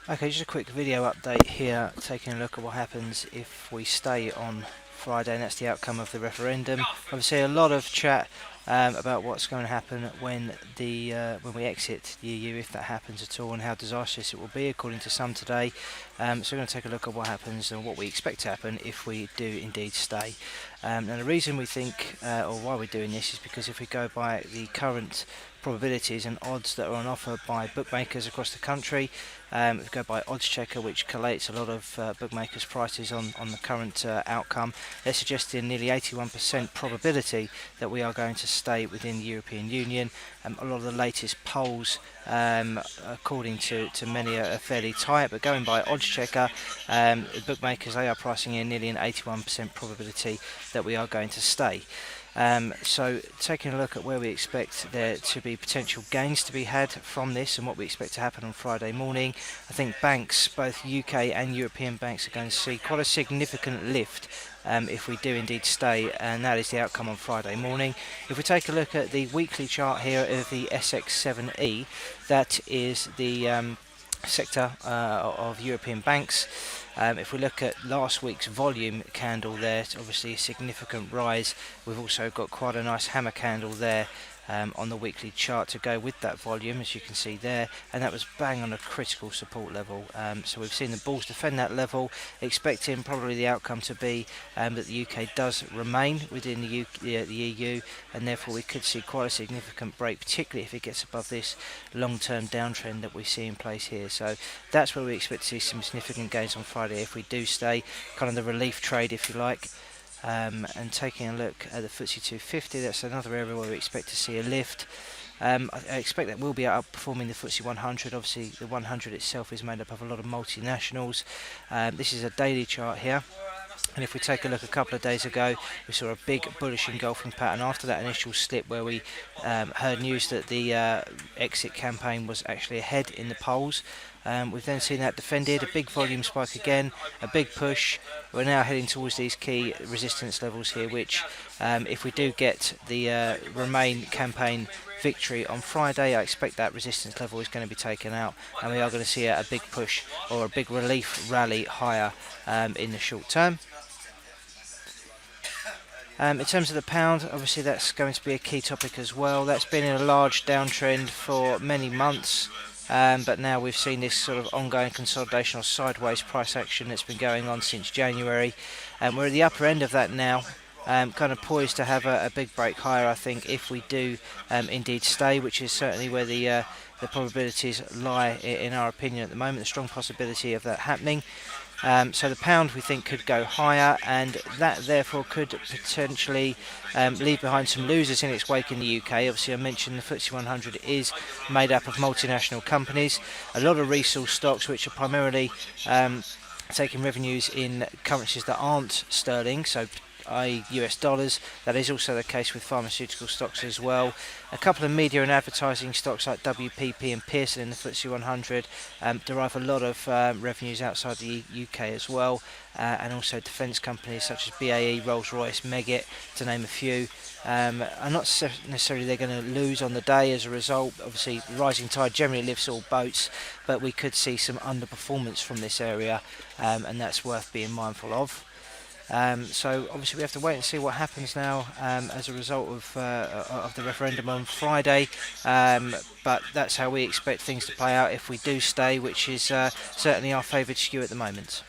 Okay, just a quick video update here, taking a look at what happens if we stay on Friday, and that's the outcome of the referendum. Obviously, a lot of chat about what's going to happen when we exit the EU, if that happens at all, and how disastrous it will be, according to some today. So we're going to take a look at what happens and what we expect to happen if we do indeed stay. Now, the reason we think, or why we're doing this, is because if we go by the current probabilities and odds that are on offer by bookmakers across the country. If we go by Odds Checker, which collates a lot of bookmakers' prices on the current outcome, they're suggesting nearly 81% probability that we are going to stay within the European Union. A lot of the latest polls, according to many, are fairly tight, but going by Odds Checker, the bookmakers, they are pricing in nearly an 81% probability that we are going to stay. So taking a look at where we expect there to be potential gains to be had from this and what we expect to happen on Friday morning, I think banks, both UK and European banks, are going to see quite a significant lift if we do indeed stay, and that is the outcome on Friday morning. If we take a look at the weekly chart here of the SX7E, that is the sector of European banks. If we look at last week's volume candle there, it's obviously a significant rise. We've also got quite a nice hammer candle there on the weekly chart to go with that volume, as you can see there, and that was bang on a critical support level. So we've seen the bulls defend that level, expecting probably the outcome to be that the UK does remain within the EU, and therefore we could see quite a significant break, particularly if it gets above this long-term downtrend that we see in place here. So that's where we expect to see some significant gains on Friday if we do stay, kind of the relief trade, if you like. And taking a look at the FTSE 250, that's another area where we expect to see a lift. I expect that we'll be outperforming the FTSE 100. Obviously, the 100 itself is made up of a lot of multinationals. This is a daily chart here. And if we take a look a couple of days ago, we saw a big bullish engulfing pattern after that initial slip where we heard news that the exit campaign was actually ahead in the polls. We've then seen that defended, a big volume spike again, a big push. We're now heading towards these key resistance levels here, which if we do get the Remain campaign victory on Friday, I expect that resistance level is going to be taken out, and we are going to see a big push or a big relief rally higher in the short term. In terms of the pound, obviously that's going to be a key topic as well. That's been in a large downtrend for many months, but now we've seen this sort of ongoing consolidation or sideways price action that's been going on since January. We're at the upper end of that now, kind of poised to have a big break higher, I think, if we do indeed stay, which is certainly where the probabilities lie in our opinion at the moment, the strong possibility of that happening. So the pound, we think, could go higher, and that therefore could potentially leave behind some losers in its wake in the UK. Obviously, I mentioned the FTSE 100 is made up of multinational companies, a lot of resource stocks which are primarily taking revenues in currencies that aren't sterling, so i.e. US dollars. That is also the case with pharmaceutical stocks as well. A couple of media and advertising stocks like WPP and Pearson in the FTSE 100 derive a lot of revenues outside the UK as well, and also defence companies such as BAE, Rolls-Royce, Meggitt, to name a few. Are not necessarily they're going to lose on the day as a result. Obviously, the rising tide generally lifts all boats, but we could see some underperformance from this area, and that's worth being mindful of. So obviously we have to wait and see what happens now as a result of the referendum on Friday, but that's how we expect things to play out if we do stay, which is certainly our favoured skew at the moment.